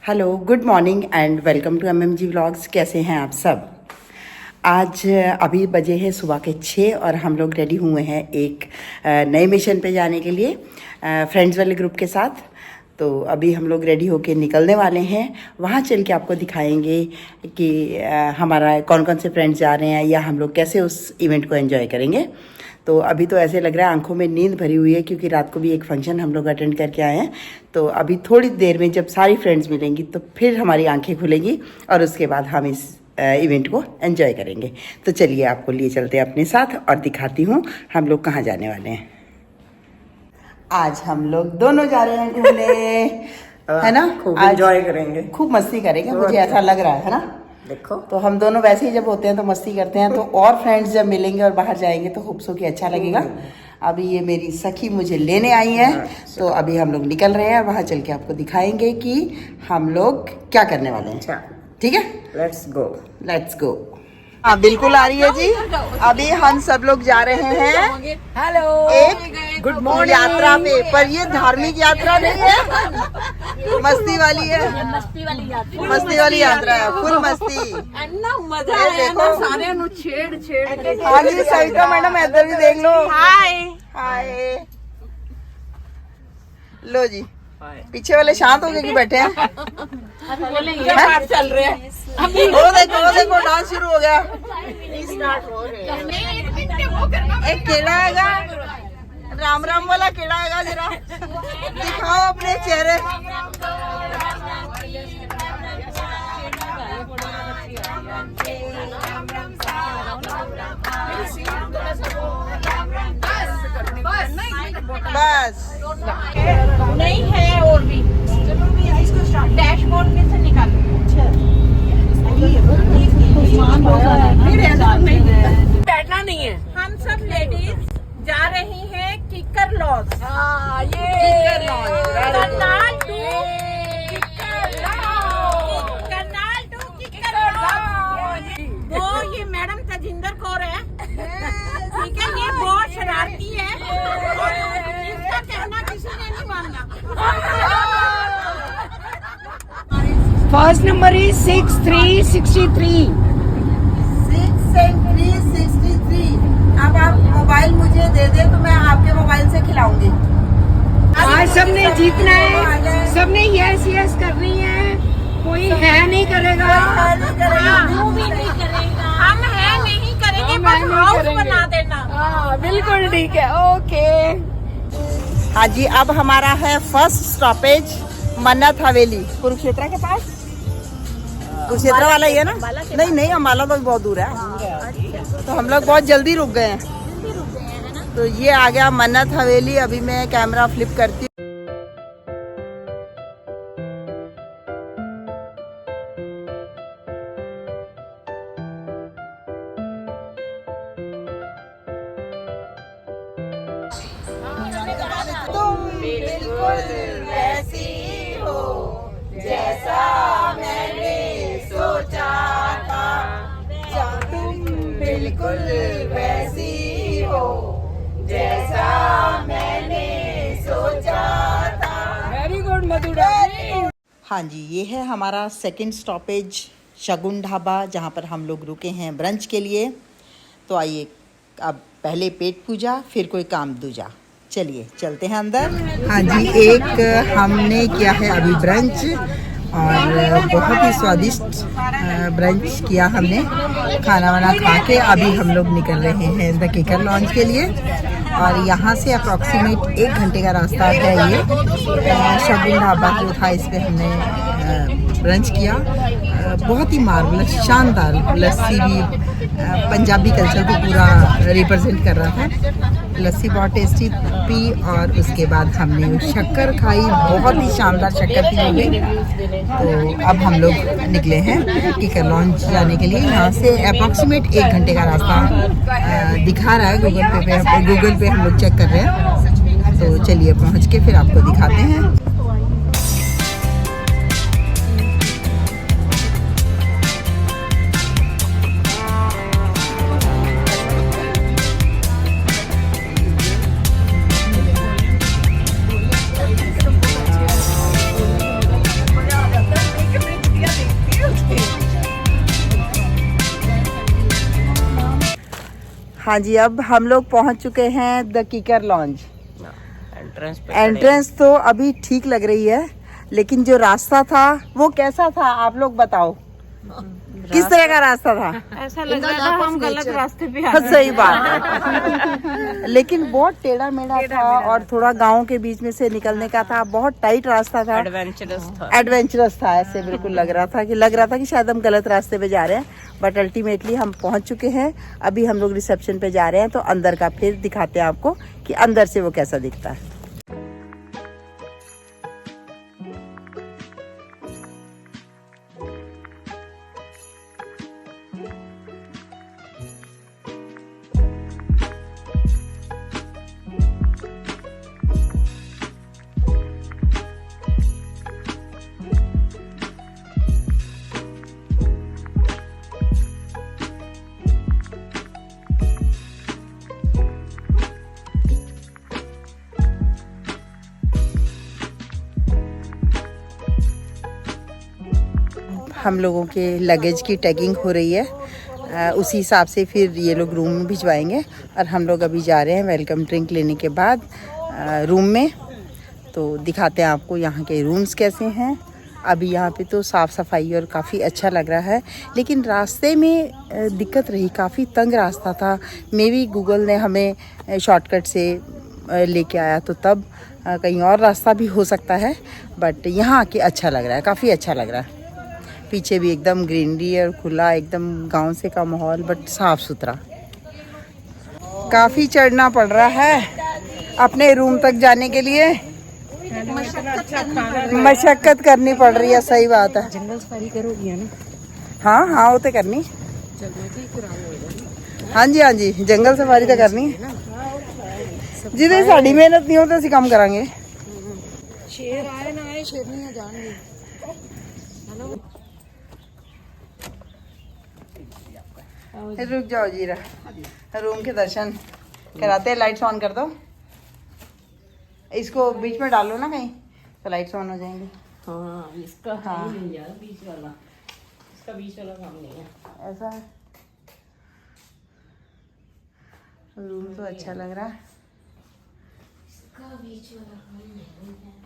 Hello, good morning and welcome to MMG vlogs. कैसे हैं आप सब? आज अभी बजे हैं सुबह के 6 और हम लोग रेडी हुए हैं एक नए मिशन पे जाने के लिए फ्रेंड्स वाले ग्रुप के साथ। तो अभी हम लोग रेडी होके निकलने वाले हैं। वहाँ चल के आपको दिखाएंगे कि हमारा कौन कौन से फ्रेंड्स जा रहे हैं या हम लोग कैसे उस इवेंट को एंजॉय करेंगे। तो अभी तो ऐसे लग रहा है आंखों में नींद भरी हुई है, क्योंकि रात को भी एक फंक्शन हम लोग अटेंड करके आए हैं। तो अभी थोड़ी देर में जब सारी फ्रेंड्स मिलेंगी तो फिर हमारी आंखें खुलेंगी और उसके बाद हम इस इवेंट को एंजॉय करेंगे। तो चलिए आपको लिए चलते हैं अपने साथ और दिखाती हूँ हम लोग कहाँ जाने वाले हैं। आज हम लोग दोनों जा रहे हैं घूमने, है ना? खूब एंजॉय करेंगे, खूब मस्ती करेंगे, मुझे ऐसा लग रहा है ना? देखो तो हम दोनों वैसे ही जब होते हैं तो मस्ती करते हैं, तो और फ्रेंड्स जब मिलेंगे और बाहर जाएंगे तो होप्स हो कि अच्छा लगेगा। अभी ये मेरी सखी मुझे लेने आई है, तो अभी हम लोग निकल रहे हैं। वहाँ चल के आपको दिखाएंगे कि हम लोग क्या करने वाले हैं। ठीक है, लेट्स गो। हाँ बिल्कुल आ रही है जी। अभी हम सब लोग जा रहे हैं हेलो, एक गुड मॉर्निंग यात्रा पे, पर ये धार्मिक यात्रा नहीं है, मस्ती वाली है। मस्ती वाली यात्रा है, फुल मस्ती। मजा आया ना, सारे नु छेड़ के। हाँ जी, सविता मैडम इधर भी देख लो। हाय हाय। लो जी, पीछे वाले शांत हो गए कि बैठे हैं? चल रहे हैं। वो देखो डांस शुरू हो गया। एक केड़ा हैगा, राम राम वाला केड़ा हैगा, जरा दिखाओ अपने चेहरे। बस नहीं है और भी। डैशबोर्ड में से निकालो। बैठना नहीं है। हम सब लेडीज जा रही हैं Kikar lodge. Karnal to Kikar lodge. वो ये मैडम तजिंदर कौर है, ठीक है? ये बहुत शरारती है, इसका कहना किसी ने नहीं मानना। First number is 6363। 6363। अब आप मोबाइल मुझे दे दे तो मैं आपके मोबाइल से खिलाऊंगी। आज सबने जीतना है, सबने यस यस करनी है, कोई है नहीं करेगा। हम भी नहीं करेगा, हम है नहीं करेंगे, बस हाउस बना देना। बिल्कुल ठीक है, ओके। हाँ जी, अब हमारा है फर्स्ट स्टॉपेज मन्नत हवेली, कुरुक्षेत्र के पास। कुरुक्षेत्र वाला ही है ना? नहीं नहीं, अम्बाला तो बहुत दूर है। तो हम लोग बहुत जल्दी रुक गए हैं। तो ये आ गया मन्नत हवेली। अभी मैं कैमरा फ्लिप करती हूँ। तुम बिल्कुल वैसी हो जैसा मैंने सोचा था, तुम बिल्कुल वैसी हो जैसा मैंने सोचा था। वेरी गुड मधुरा। हाँ जी, ये है हमारा सेकंड स्टॉपेज शगुन ढाबा, जहाँ पर हम लोग रुके हैं ब्रंच के लिए। तो आइए, अब पहले पेट पूजा फिर कोई काम दूजा। चलिए चलते हैं अंदर। हाँ जी, एक हमने किया है अभी ब्रंच, और बहुत ही स्वादिष्ट ब्रंच किया हमने। खाना वाना खा के अभी हम लोग निकल रहे हैं द किकर लॉन्च के लिए। और यहाँ से अप्रॉक्सीमेट 1 घंटे का रास्ता है। ये शगुन ढाबा जो था, इस पर हमने ब्रंच किया। बहुत ही मार्वलस, शानदार। लस्सी भी पंजाबी कल्चर को पूरा रिप्रेजेंट कर रहा था। लस्सी बहुत टेस्टी पी और उसके बाद हमने शक्कर खाई, बहुत ही शानदार शक्कर थी वो भी। तो अब हम लोग निकले हैं किकर लॉन्च जाने के लिए। यहाँ से अप्रॉक्सीमेट 1 घंटे का रास्ता दिखा रहा है गूगल पे हम लोग चेक कर रहे हैं। तो चलिए पहुँच के फिर आपको दिखाते हैं। हाँ जी, अब हम लोग पहुंच चुके हैं द कीकर लॉन्ज। एंट्रेंस तो अभी ठीक लग रही है, लेकिन जो रास्ता था वो कैसा था आप लोग बताओ, किस तरह का रास्ता था? ऐसा लग रहा था हम गलत रास्ते पे आ गए। सही बात है। लेकिन बहुत टेढ़ा मेढ़ा था और थोड़ा गांव के बीच में से निकलने का था, बहुत टाइट रास्ता था, एडवेंचरस था। ऐसे बिल्कुल लग रहा था कि शायद हम गलत रास्ते पे जा रहे हैं, बट अल्टीमेटली हम पहुंच चुके हैं। अभी हम लोग रिसेप्शन पे जा रहे हैं, तो अंदर का फिर दिखाते हैं आपको कि अंदर से वो कैसा दिखता है। हम लोगों के लगेज की टैगिंग हो रही है, उसी हिसाब से फिर ये लोग रूम में भिजवाएंगे। और हम लोग अभी जा रहे हैं वेलकम ड्रिंक लेने के बाद रूम में। तो दिखाते हैं आपको यहाँ के रूम्स कैसे हैं। अभी यहाँ पे तो साफ़ सफाई और काफ़ी अच्छा लग रहा है, लेकिन रास्ते में दिक्कत रही, काफ़ी तंग रास्ता था। मे बी गूगल ने हमें शॉर्टकट से लेके आया, तो तब कहीं और रास्ता भी हो सकता है, बट यहाँ आके अच्छा लग रहा है, काफ़ी अच्छा लग रहा है। पीछे भी एकदम ग्रीनरी और खुला, एकदम गांव से का माहौल, बट साफ सुथरा। काफ़ी चढ़ना पड़ रहा है अपने रूम तक जाने के लिए, मशक्कत करनी पड़ रही है। सही बात है। जंगल सफारी करोगी ना? हाँ वो तो करनी। हाँ जी, जंगल सफारी तो करनी है। जिदे साड़ी मेहनत नहीं हो तो ਅਸੀਂ काम करांगे। शेर आए ना आए, शेर नहीं जाएंगे। रुक जाओ जीरा, रूम के दर्शन कराते हैं। लाइट्स ऑन कर दो, इसको बीच में डालो ना कहीं, तो लाइट्स ऑन हो जाएंगी। हाँ, इसका हाँ नहीं यार, बीच वाला, इसका बीच वाला काम नहीं है। ऐसा है। रूम तो अच्छा लग रहा है। इसका बीच वाला काम नहीं है।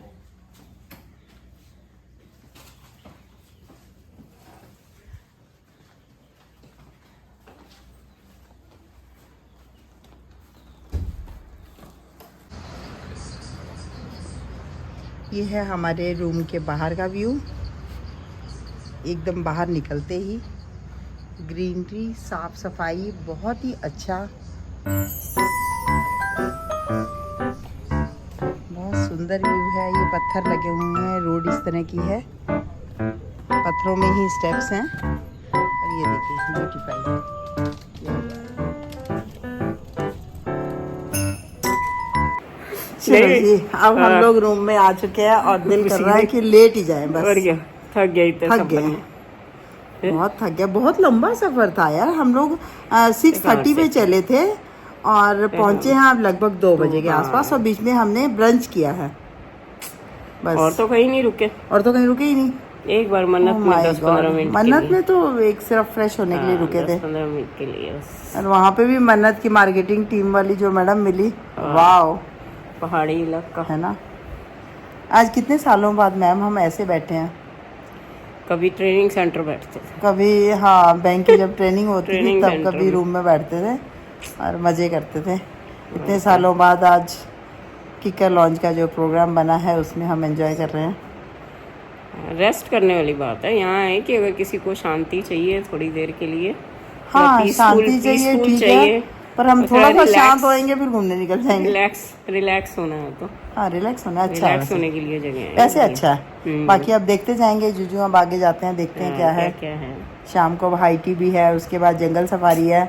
ये है हमारे रूम के बाहर का व्यू। एकदम बाहर निकलते ही ग्रीनरी, साफ सफाई, बहुत ही अच्छा, बहुत सुंदर व्यू है। ये पत्थर लगे हुए हैं, रोड इस तरह की है, पत्थरों में ही स्टेप्स हैं। और ये देखिए ब्यूटीफाई। चलो जी, अब हम लोग रूम में आ चुके हैं और दिल कर रहा है कि लेट ही जाएं बस। थक गए, थक गए, बहुत थक गया। बहुत लंबा सफर था यार। हम लोग 6:30 पे चले थे और पहुंचे हैं अब लगभग 2 बजे के आसपास, और बीच में हमने ब्रंच किया है बस। और तो कहीं नहीं रुके, ही नहीं। एक बार मन्नत में 10-15 मिनट, मन्नत में तो एक सिर्फ फ्रेश होने के लिए रुके थे, 15 मिनट के लिए बस। और वहाँ पे भी मन्नत की मार्केटिंग टीम वाली जो मैडम मिली, वाह, पहाड़ी इलाका है ना। आज कितने सालों बाद मैम हम ऐसे बैठे हैं। कभी ट्रेनिंग सेंटर बैठते थे, कभी हाँ बैंक की जब ट्रेनिंग होती थी ट्रेनिंग तब सेंटर कभी में। रूम में बैठते थे और मज़े करते थे। इतने सालों बाद आज कीकर लॉन्च का जो प्रोग्राम बना है उसमें हम एंजॉय कर रहे हैं। रेस्ट करने वाली बात है। यहाँ है कि अगर किसी को शांति चाहिए थोड़ी देर के लिए, हाँ peaceful- शांति चाहिए, peaceful ठीक है, पर हम थोड़ा सा relax- शांत होएंगे फिर घूमने निकल जाएंगे। रिलैक्स होना है, तो हाँ रिलैक्स होना अच्छा है रिलैक्स वैसे। होने के लिए जगह है वैसे अच्छा है। बाकी अब देखते जाएंगे, जो अब आगे जाते हैं देखते हैं क्या है। क्या है। शाम को हाई टी भी है, उसके बाद जंगल सफारी है,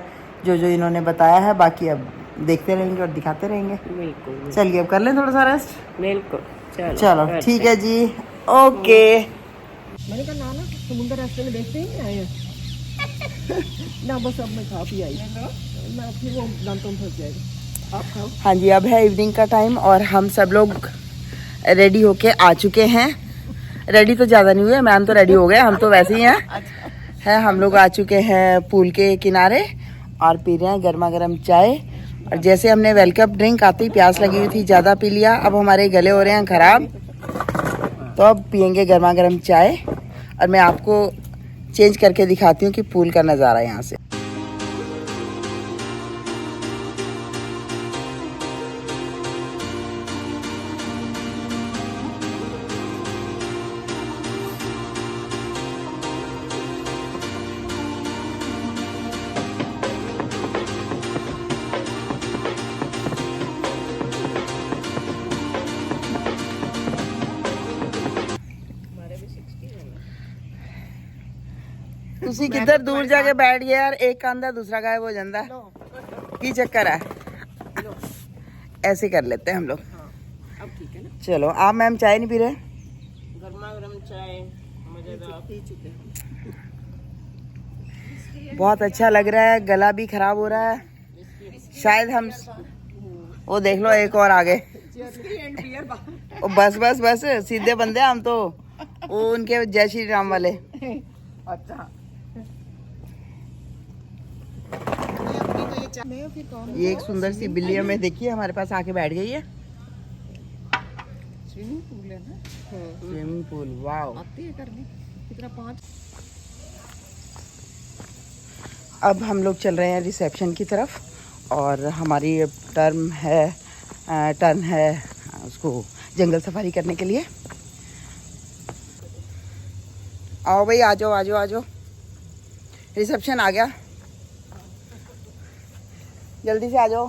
जो इन्होंने बताया है। बाकी अब देखते रहेंगे और दिखाते रहेंगे। बिल्कुल चलिए अब कर लें थोड़ा सा रेस्ट। बिल्कुल, चलो ठीक है जी, ओके। मैंने कहा ना समुद्र रास्ते में देखते ही नहीं आए ना, बस अब मैं खा पी आई ना, फिर वो दांतों में फंस जाएगा। आप खाओ। हाँ जी, अब है इवनिंग का टाइम और हम सब लोग रेडी होके आ चुके हैं। रेडी तो ज़्यादा नहीं हुए, मैम तो रेडी हो गए, हम तो वैसे ही हैं। हम लोग आ चुके हैं पूल के किनारे और पी रहे हैं गर्मा गर्म चाय। और जैसे हमने वेलकम ड्रिंक आते ही प्यास लगी हुई थी, ज़्यादा पी लिया, अब हमारे गले हो रहे हैं ख़राब, तो अब पियेंगे गर्मा गर्म चाय। और मैं आपको चेंज करके दिखाती हूँ कि पूल का नज़ारा यहाँ से। ਤੁਸੀਂ किधर दूर जाके बैठ गया यार, एक कांधा दूसरा गायब हो जाता है, की चक्कर है। ऐसे कर लेते हैं हम लोग। अब ठीक है ना, चलो आप मैम चाय नहीं पी रहे? गर्मा गर्म चाय मजेदार पी चुके हैं। बहुत अच्छा लग रहा है, गला भी खराब हो रहा है शायद हम। वो देख लो एक और आगे। ओ बस बस बस, सीधे बंदे हम तो, वो उनके जय श्री राम वाले। अच्छा ये एक सुंदर सी बिल्ली हमें देखिए हमारे पास आके बैठ गई है। स्विमिंग पूल है ना, स्विमिंग पूल, वाओ। आती है करने कितना 5। अब हम लोग चल रहे हैं रिसेप्शन की तरफ, और हमारी टर्न है उसको जंगल सफारी करने के लिए। आओ भाई, आ जाओ आ जाओ आ जाओ, रिसेप्शन आ गया, जल्दी से आ जाओ।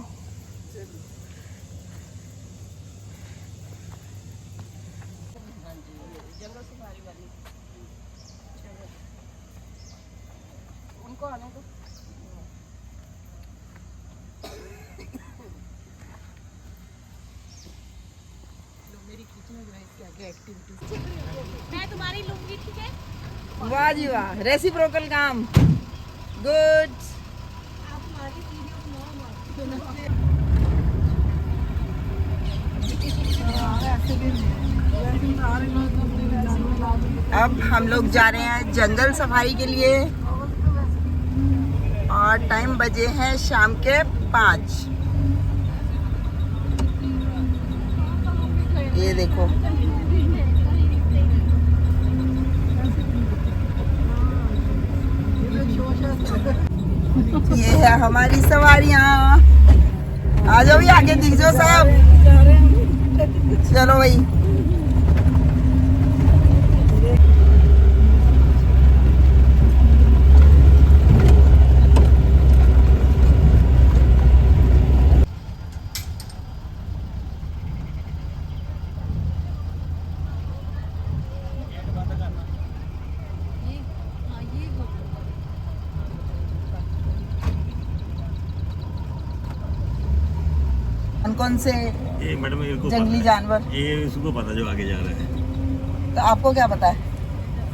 उनको आने दो। मेरी खींचने जो है इसके आगे एक्टिविटी। मैं तुम्हारी लूंगी, ठीक है? वाह जी वाह, रेसिप्रोकल काम, गुड। अब हम लोग जा रहे हैं जंगल सफारी के लिए, और टाइम बजे हैं शाम के 5। ये देखो, ये है हमारी सवारियां। आ जाओ भी, आगे दिख जाओ सब। चलो भाई, कौन से ये मैडम इनको जंगली जानवर? ये इसको पता जो आगे जा रहा है। तो आपको क्या पता है?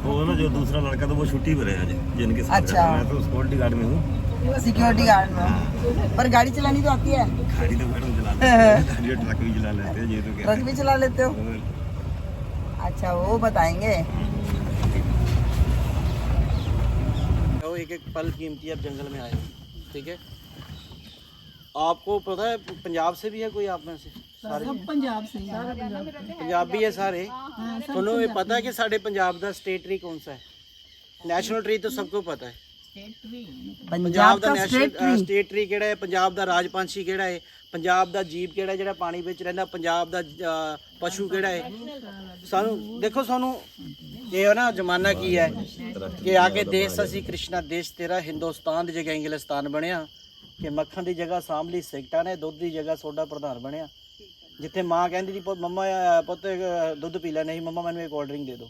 वो ना जो दूसरा लड़का तो वो छुट्टी पर है आज, जिनके साथ अच्छा। मैं तो सिक्योरिटी गार्ड में हूँ। सिक्योरिटी गार्ड में, पर गाड़ी चलानी तो आती है? गाड़ी तो मैडम चला लेते हैं, गाड़ी ट्रक भी चला लेते हैं, ये तो क्या ट्रक भी चला लेते हो? अच्छा, वो बताएंगे। एक एक पल कीमती अब जंगल में आए, ठीक है। आपको पता है पंजाब से भी है कोई आप में से? सारे पंजाब से पंजाबी है सारे। ਤੁਹਾਨੂੰ ਇਹ ਪਤਾ ਹੈ ਕਿ ਸਾਡੇ ਪੰਜਾਬ ਦਾ ਸਟੇਟ ਟਰੀ ਕੌਣ ਸਾ ਹੈ? ਨੈਸ਼ਨਲ ਟਰੀ ਤਾਂ ਸਭ को ਪਤਾ ਹੈ। पंजाब ਦਾ का national state tree. State tree ਕਿਹੜਾ ਹੈ? ਪੰਜਾਬ ਦਾ ਰਾਜ ਪੰਛੀ ਕਿਹੜਾ ਹੈ? ਪੰਜਾਬ ਦਾ ਜੀਵ ਕਿਹੜਾ ਜਿਹੜਾ ਪਾਣੀ ਵਿੱਚ ਰਹਿੰਦਾ? ਪੰਜਾਬ ਦਾ ਪਸ਼ੂ ਕਿਹੜਾ ਹੈ? ਸਾਨੂੰ ਦੇਖੋ, ਸਾਨੂੰ ਇਹ ਨਾ ਜ਼ਮਾਨਾ ਕੀ ਹੈ ਕਿ ਆ ਕੇ ਦੇਸ਼ ਅਸੀਂ ਕ੍ਰਿਸ਼ਨਾ ਦੇਸ਼ ਤੇਰਾ ਹਿੰਦੁਸਤਾਨ ਦੀ ਜਗ੍ਹਾ ਇੰਗਲਿਸਤਾਨ ਬਣਿਆ, ਕਿ ਮੱਖਣ ਦੀ ਜਗ੍ਹਾ ਸਾਂਭ ਲਈ ਸਿਗਟਾਂ ਨੇ, ਦੁੱਧ ਦੀ ਜਗ੍ਹਾ ਸੋਡਾ ਪ੍ਰਧਾਨ ਬਣਿਆ। ਜਿੱਥੇ ਮਾਂ ਕਹਿੰਦੀ ਸੀ ਮੰਮਾ ਪੁੱਤ ਦੁੱਧ ਪੀ ਲੈ, ਨਹੀਂ ਮੰਮਾ ਮੈਨੂੰ ਇੱਕ ਕੋਲਡ ਡਰਿੰਕ ਦੇ ਦਿਓ।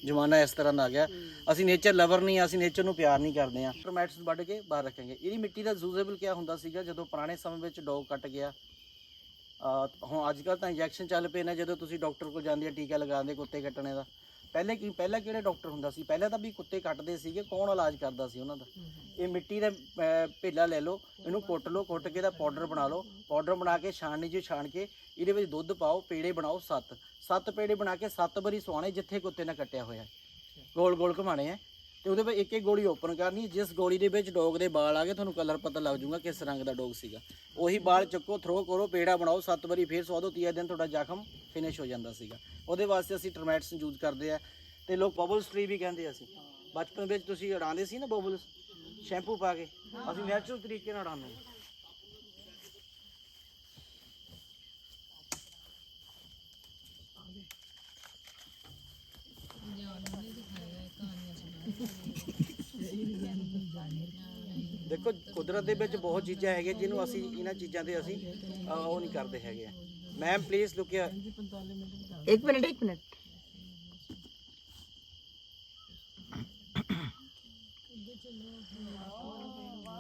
ਜ਼ਮਾਨਾ ਇਸ ਤਰ੍ਹਾਂ ਦਾ ਆ ਗਿਆ। ਅਸੀਂ ਨੇਚਰ ਲਵਰ ਨਹੀਂ, ਅਸੀਂ ਨੇਚਰ ਨੂੰ ਪਿਆਰ ਨਹੀਂ ਕਰਦੇ ਆ। ਟੋਮੈਟੋਸ ਵੱਢ ਕੇ ਬਾਹਰ ਰੱਖਾਂਗੇ। ਇਹਦੀ ਮਿੱਟੀ ਦਾ ਯੂਜ਼ੇਬਲ ਕਿਆ ਹੁੰਦਾ ਸੀਗਾ ਜਦੋਂ ਪੁਰਾਣੇ ਸਮੇਂ ਵਿੱਚ ਡੌਗ ਕੱਟ ਗਿਆ। ਹੁਣ ਅੱਜ ਕੱਲ੍ਹ ਤਾਂ ਇੰਜੈਕਸ਼ਨ ਚੱਲ ਪਏ ਨੇ, ਜਦੋਂ ਤੁਸੀਂ ਡਾਕਟਰ ਕੋਲ ਜਾਂਦੇ ਆ ਟੀਕਾ ਲਗਾਉਂਦੇ ਕੁੱਤੇ ਕੱਟਣੇ ਦਾ। ਪਹਿਲਾਂ ਕਿਹੜੇ ਡਾਕਟਰ ਹੁੰਦਾ ਸੀ? ਪਹਿਲਾਂ ਤਾਂ ਵੀ ਕੁੱਤੇ ਕੱਟਦੇ ਸੀਗੇ, ਕੌਣ ਇਲਾਜ ਕਰਦਾ ਸੀ ਉਹਨਾਂ ਦਾ? ਇਹ ਮਿੱਟੀ ਦਾ ਭੇਲਾ ਲੈ ਲਓ, ਇਹਨੂੰ ਕੁੱਟ ਲਓ, ਕੁੱਟ ਕੇ ਦਾ ਪਾਊਡਰ ਬਣਾ ਲਓ। ਪਾਊਡਰ ਬਣਾ ਕੇ ਛਾਣਨੀ 'ਚ ਛਾਣ ਕੇ ਇਹਦੇ ਵਿੱਚ ਦੁੱਧ ਪਾਓ, ਪੇੜੇ ਬਣਾਓ 7 ਪੇੜੇ ਬਣਾ ਕੇ 7 ਵਾਰੀ ਸੁਆਣੇ ਜਿੱਥੇ ਕੁੱਤੇ ਨੇ ਕੱਟਿਆ ਹੋਇਆ, ਗੋਲ ਗੋਲ ਘੁਮਾਣੇ ਆ। ਤੇ ਉਹਦੇ ਵਿੱਚ ਇੱਕ ਇੱਕ ਗੋਲੀ ਓਪਨ ਕਰਨੀ, ਜਿਸ ਗੋਲੀ ਦੇ ਵਿੱਚ ਡੋਗ ਦੇ ਵਾਲ ਆ ਗਏ ਤੁਹਾਨੂੰ ਕਲਰ ਪਤਾ ਲੱਗ ਜਾਊਗਾ ਕਿਸ ਰੰਗ ਦਾ ਡੋਗ ਸੀਗਾ। ਉਹੀ ਵਾਲ ਚੱਕੋ, ਥਰੋ ਕਰੋ, ਪੇੜਾ ਬਣਾਓ, 7 ਵਾਰੀ ਫੇਰ ਸਵਾ ਦਿਓ, 30 ਦਿਨ ਤੁਹਾਡਾ ਜ਼ਖਮ ਫਿਨਿਸ਼ ਹੋ ਜਾਂਦਾ ਸੀਗਾ। ਉਹਦੇ ਵਾਸਤੇ ਅਸੀਂ ਟਰਮੈਟਸ ਯੂਜ਼ ਕਰਦੇ ਆ ਤੇ ਲੋਕ ਬਬਲਸ ਟਰੀ ਵੀ ਕਹਿੰਦੇ ਆ। ਅਸੀਂ ਬਚਪਨ ਵਿੱਚ ਤੁਸੀਂ ਉਡਾਉਂਦੇ ਸੀ ਨਾ ਬਬਲਸ ਸ਼ੈਂਪੂ ਪਾ ਕੇ, ਅਸੀਂ ਨੈਚੁਰਲ ਤਰੀਕੇ ਨਾਲ ਉਡਾਉਂਦੇ ਹਾਂ। ਦੇਖੋ ਕੁਦਰਤ ਦੇ ਵਿੱਚ ਬਹੁਤ ਚੀਜ਼ਾਂ ਹੈਗੀਆਂ ਜਿਹਨੂੰ ਅਸੀਂ ਇਹਨਾਂ ਚੀਜ਼ਾਂ ਤੇ ਅਸੀਂ ਉਹ ਨਹੀਂ ਕਰਦੇ ਹੈਗੇ ਆ। Ma'am please look here. 1 minute.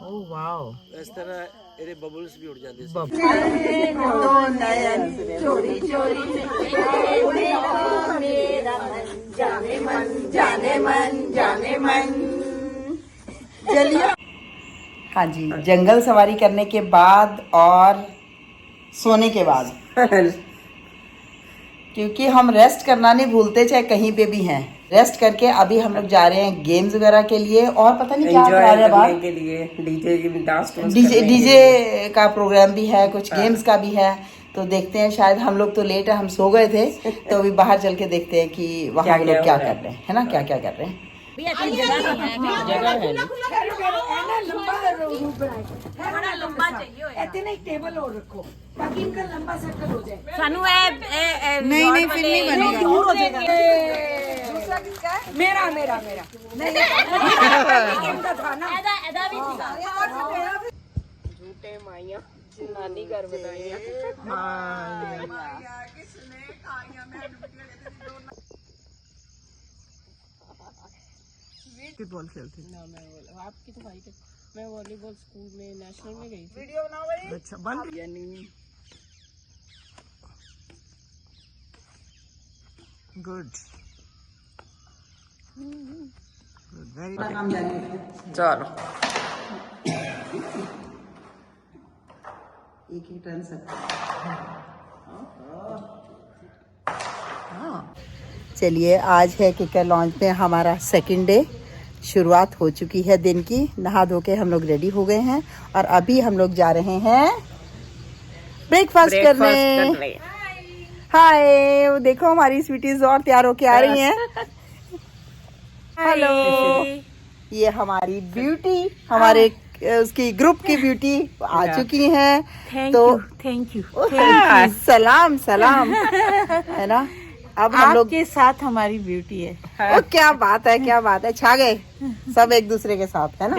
Oh wow, ਇਸ ਤਰ੍ਹਾਂ ਇਹਦੇ ਬਬਲਸ ਵੀ ਉੱਡ ਜਾਂਦੇ ਸੀ। हाँ जी, जंगल सवारी करने के बाद और सोने के बाद क्योंकि हम रेस्ट करना नहीं भूलते चाहे कहीं पे भी हैं। रेस्ट करके अभी हम लोग जा रहे हैं गेम्स वगैरह के लिए और पता नहीं क्या करा रहे हैं बाहर के लिए डीजे का प्रोग्राम भी है, कुछ गेम्स का भी है। तो देखते हैं, शायद हम लोग तो लेट है, हम सो गए थे तो अभी बाहर चल के देखते हैं कि वहाँ हम लोग क्या कर रहे हैं, है ना, क्या क्या कर रहे हैं। सानू नहीं फिर नहीं बनेगा। मेरा झूठे माइया नानी घर बताइए। बास्केटबॉल खेलते ना मैं आपकी तो भाई मैं वॉलीबॉल स्कूल में नेशनल में गई थी। वीडियो बनाओ भाई। अच्छा बन गुड वेरी चलो एक ही टर्न सकते। चलिए, आज है किकर लॉन्च में हमारा सेकंड डे। शुरुआत हो चुकी है दिन की। नहा धो के हम लोग रेडी हो गए हैं और अभी हम लोग जा रहे हैं ब्रेकफास्ट करने। हाय, वो देखो हमारी स्वीटीज और तैयार होके आ रही हैं। हेलो, ये हमारी ब्यूटी, हमारे उसकी ग्रुप की ब्यूटी आ चुकी हैं। तो थैंक यू सलाम है ना। अब हम लोग के साथ हमारी ब्यूटी है। ओ क्या बात है, छा गए सब एक दूसरे के साथ, है ना।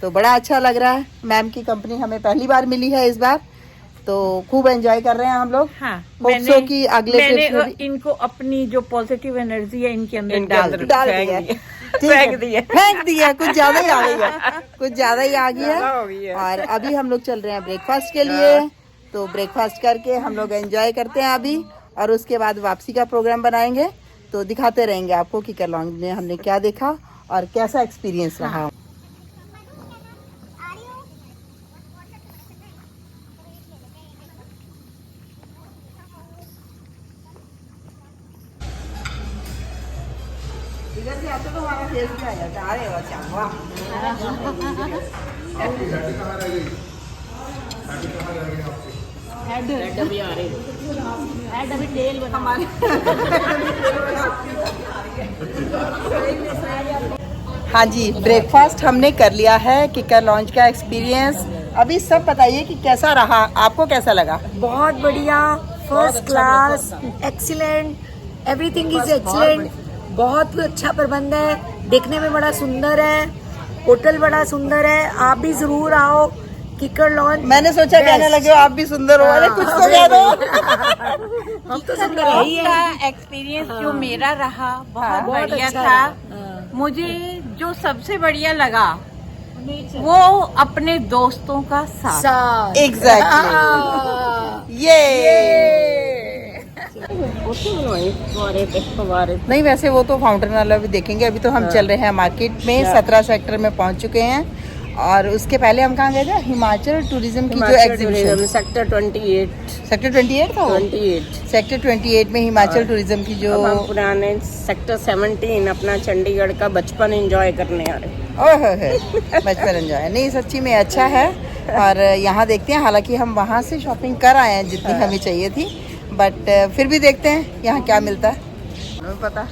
तो बड़ा अच्छा लग रहा है। मैम की कंपनी हमें पहली बार मिली है इस बार, तो खूब एंजॉय कर रहे हैं हम लोग। हाँ, होप्सो की अगले मैंने ट्रिप में भी इनको अपनी जो पॉजिटिव एनर्जी है इनके अंदर डाल दिया। फेंक दिया, कुछ ज्यादा ही आ गई है। और अभी हम लोग चल रहे हैं ब्रेकफास्ट के लिए। तो ब्रेकफास्ट करके हम लोग एंजॉय करते हैं अभी, और उसके बाद वापसी का प्रोग्राम बनाएंगे। तो दिखाते रहेंगे आपको कि किकर लॉन्च में हमने क्या देखा और कैसा एक्सपीरियंस रहा। इधर से आते तो हमारा फेस भी आ जाता है। अरे वाह, हेड अभी आ रही हेड अभी टेल बना हाँ जी, ब्रेकफास्ट हमने कर लिया है। किकर लॉन्च का एक्सपीरियंस अभी सब बताइए कि कैसा रहा, आपको कैसा लगा। बहुत बढ़िया, first class, excellent, everything is excellent. बहुत अच्छा प्रबंध है, देखने में बड़ा सुंदर है, होटल बड़ा सुंदर है। आप भी जरूर आओ किकर लॉन्च। मैंने सोचा कहने लगे आप भी सुंदर हो। अरे कुछ तो कह दो। हम तो सुंदर है ही है। का एक्सपीरियंस जो मेरा रहा बहुत बढ़िया अच्छा था। मुझे जो सबसे बढ़िया लगा वो अपने दोस्तों का साथ। एग्जैक्टली, ये नहीं, वैसे वो तो फाउंटेन वाला भी देखेंगे। अभी तो हम चल रहे हैं मार्केट में, 17 सेक्टर में पहुंच चुके हैं और उसके पहले हम कहाँ गए थे? हिमाचल टूरिज्म की जो एग्जीबिशन, सेक्टर 28 सेक्टर 28 था वो? 28 सेक्टर 28 में हिमाचल टूरिज्म की जो, अब हम पुराने सेक्टर 17 अपना चंडीगढ़ का बचपन एंजॉय करने आ रहे हैं। ओह बचपन एंजॉय, नहीं सच्ची में अच्छा है। और यहाँ देखते हैं, हालांकि हम वहाँ से शॉपिंग कर आए हैं जितनी हमें चाहिए थी, बट फिर भी देखते हैं यहाँ क्या मिलता है, हमें पता।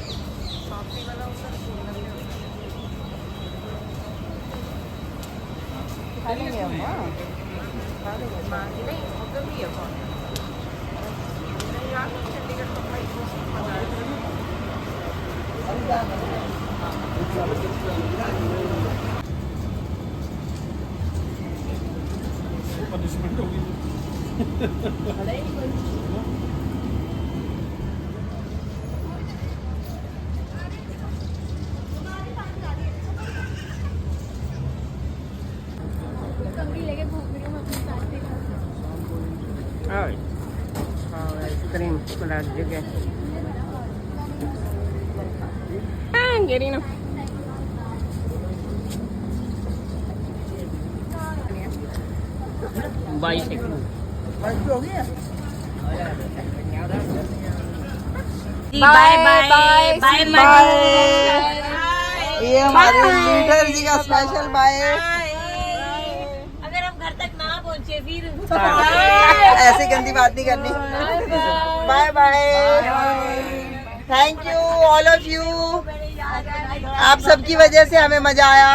आइसक्रीम बड़ा जगह गिरी ना बाय बाय बाय बाय, ये हमारे लीडर जी का स्पेशल बाय। अगर हम घर तक ना पहुंचे फिर ऐसी गंदी बात नहीं करनी। Bye bye, thank you all of you, आप सबकी वजह से हमें मजा आया।